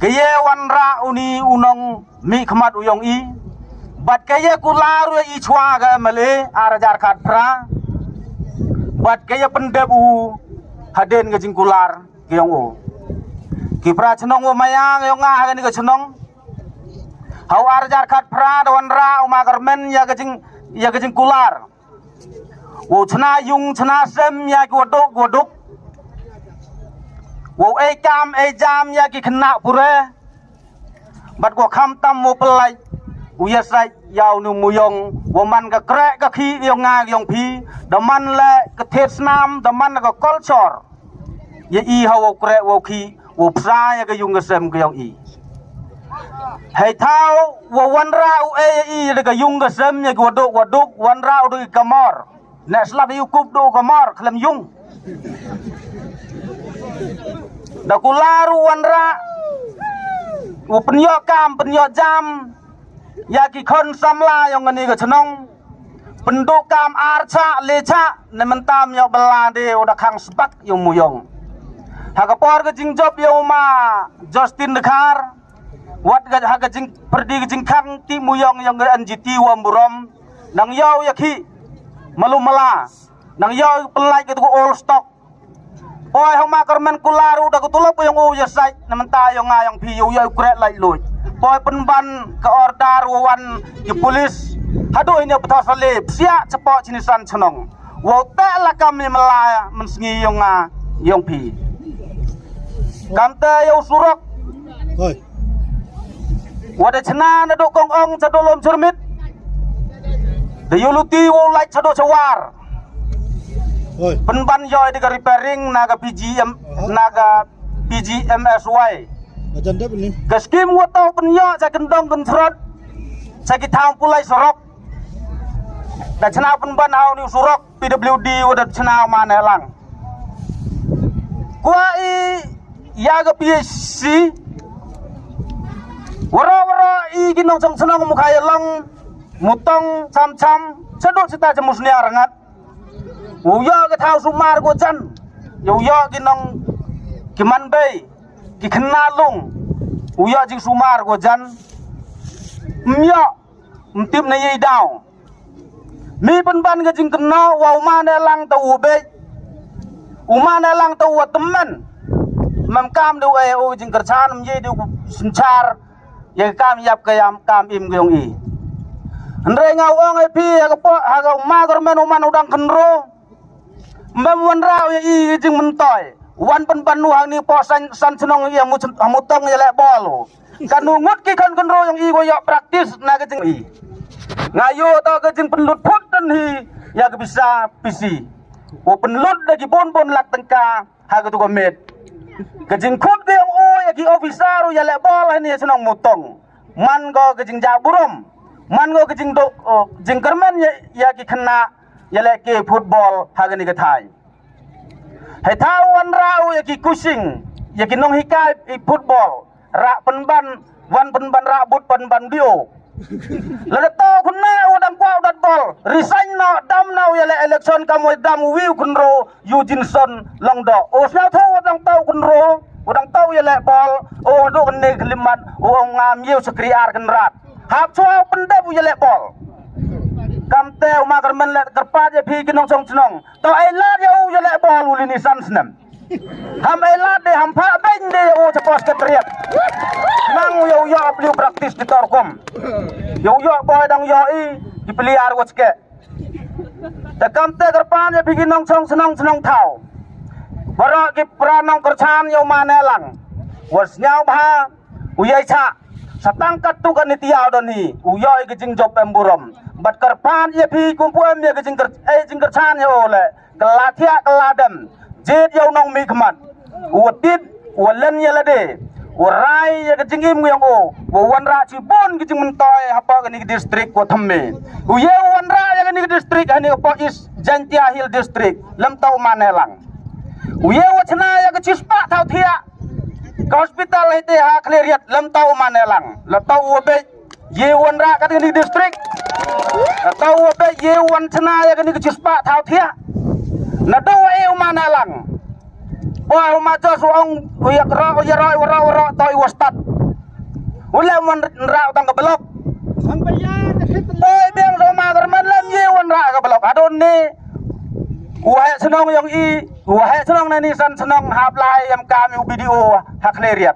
Kaya wanra uni unong mi khamat uyong I. Bat kaya kularu I chua ga male arajar khat pra. Bat kaya pendebu haden ga jingkular kiyong o. Kipra chenong o mayang yung nga ni ga chenong. Hau arajar khat pra wanra umagarmen ya ga jingkular. Wo chana yung chana sem ya godok. Wo jam ya ki kena pure. Bat ko kham tam mo pelai. Uya sai yau nu muyong wo man ka krek ka khi yong nga yong phi. Da man le ka thet snam da man ka culture. Ye I ha wo krek wo khi wo psa ya ka yung ka sem ka yong I. Hai thao wo wan ra u I ka yung ka sem ya godok wan ra u kamor. Nek slap yu kup do kamor klem yung. Da kularu wanra penyo kam penyo jam ya ki khon samla yang ngani ga chenong penduk kam archa lecha ne mentam yo belande udah khang sebak yo muyong ha ka por ga jing job yo ma Justin Dekhar wat ga ha ga jing perdi ga jing khang ti muyong yang ga NGT wa murom nang yo ya ki malumala nang yo pelai ga all stock. Oi homa karmen kularu da kutulop yang uya sai namenta yang ngayang piu ya ukrek lai lui. Poi penban ke ordar wan ke polis. Hado ini betul salib sia cepok jinisan cenong. Wo tak la kami melaya mensengi yang pi. Kamte yo surok. Oi. Wada cena na do kong ong cadolom cermit. De yuluti wo lai cado cawar. Penban joy di repairing naga PGMSY. Macam dah ni. Keskim watau penyo saya kendong kencerot. Saya kita pulai sorok. Dan cena penban hau ni surok PWD udah cena mana lang. Kuai ya ke PSC. Wara I ginong sang senang mukaya lang mutong cam sedot cita jemusnya rengat. Uya ke thao sumar ko chan uya ki nong ki man bay ki khna lung uya jing sumar ko jan mya mtip na yei daw mi ban ga jing kna wa ma na lang ta u be uma na lang ta wa teman mam kam do e o jing kerchan yei do sinchar ye kam yap kayam kam im gyong I andre ngau ong e pi ha ko ha ga ma gor men uman udang kenro Memang rau yang I jeng mentoy. Wan penpan nuhang ni po san senong yang mutong yang lek bol. Kan nungut ki kan kenro yang I goyak praktis na ke jeng I. Ngayo tau ke jeng penlut put dan hi ya ke bisa pisi. O penlut lagi bon lak tengka ha ke tu komet. Ke jeng kut ke yang o ya ki officer ya lek bol ni senong mutong. Man go ke jeng jaburum. Man go ke jeng dok jeng kermen ya ki kena ya lek football hagani ke thai hai thau wan rau ya ki kusing ya ki nong hikai football ra penban wan penban ra but penban dio la to kunna udang kwa udat bol resign no dam now ya lek election kamu dam wiu kunro Eugene longdo o sel tho udang tau kunro udang tau ya lek bol o do ne klimat o ngam yiu sekri ar kenrat hap chua pendabu ya lek bol Kamte umak kermen let kerpat je pi kinong song cenong. To elat ya u je lek bol uli ni san senam. Ham elat de ham pak beng de u cepos ketriak. Nang yo beliau praktis di torkom. Yo boy dang yo I dipeliar wo ceke. Te kamte kerpat je pi kinong song senong tau. Barak ki pranong kerchan yo manelang. Was nyau bah uyai cha. Satangkat tu kan itiau doni. Uyai ke jing job emburom. Bat kerpan ye pi kumpuan ye ke jing kerchan ye ole. Kelatia keladem. Jid yo nong mi kemat. Utit walen ye lade. Urai ye ke jing im yang o. Wan ra Cibon ke jing mentoy apa ke ni distrik ko themme. Uye wan ra ye ke ni distrik ani ko is Jantia Hill district. Lem tau manelang. Uye wachna ye ke Cispa tau thia. Ke hospital itu ha kleriat lem tau manelang. Le tau obe ye wan ra ke ni distrik. Le tau obe ye wan chna ye ke ni Cispa tau thia. Na do e manelang. Wah, umat Jos uang uyak ro toi wastat. Ula mon rau tang ke blok. Oi biang sama kerman lam ye wan ra ke blok. Adon ni wahai senong yang wahai senong nani san senong haplai yang kami video hak leriat.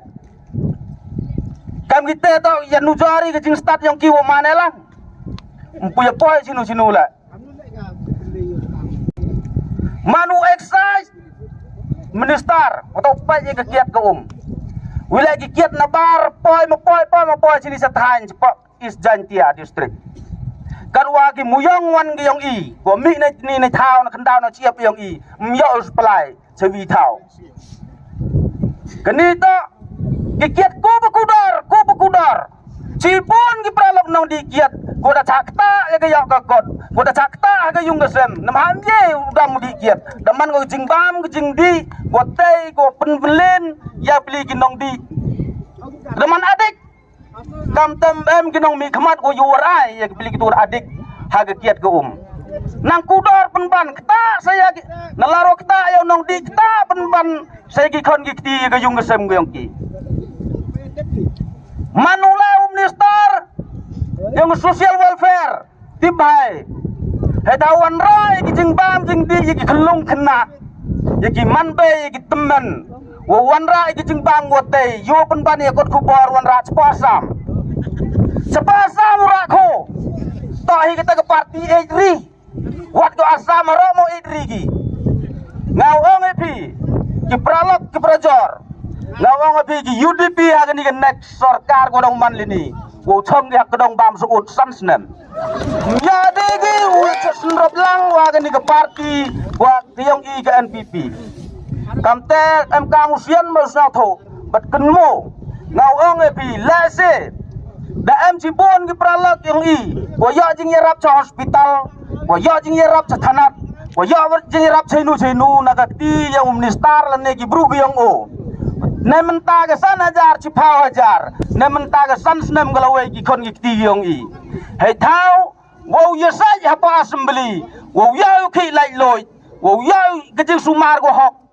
Kami kita tahu yang nujari ke jing start yang kiwo mana lang. Punya poi sinu lah. Manu exercise minister atau pai ke kiat ke wilayah kiat nabar poi ma poi sini satahan cepak is Jantia district. Karwa ki muyong wan ki yong ko mi ni thao na khandao na chiap yong myo supply chewi thao. Kani to ki kiat ko bakudar. Cipon ki pralok nong di kiat ko da chakta ya ke yok ka kot. Ko da chakta ha ke yung gesem. Nam ham ye udam di kiat. Daman ko jing bam ko jing di ko tei ko penbelen ya beli ki nong di. Daman adik kam tam em ki nong mi khamat ko yurai ya beli ki tur adik ha ke kiat ko nang kudar penban kta saya nalaro kta ya nong di kta penban saya ki khon ki ti ke yung gesem ko yong ki. Manula minister yang social welfare tibai hedawan rai ki jing bam jing di ki khlung khna ki manbe ki temen wan rai ki jing bam wote yo pen ban ye kot kubor wan ra sepasam ra ko tahi kita ke parti ri wat ko asam ro mo ri ki ngau ong epi ki pralok ki prajor ngawang api ki UDP agani ke next sarkar ko dong man lini wo chom ke dong bam suut san snem ya de ki wo senrop lang wa agani ke parti wa tiong ke NPP kamte MK musian mo sa tho bat kenmo ngawang api lase da MC bon ki pralak yang wo ya jing yerap cha hospital wo ya jing yerap cha thanat wo ya jing yerap chenu nagati yang minister lane ki bru yang nementa ke san hajar cipau hajar nementa ke san snem galawai ki kon ki ti yong hei thau wo yesai apa assembly wo yau ki lai loi wo yau ke jing sumar go hok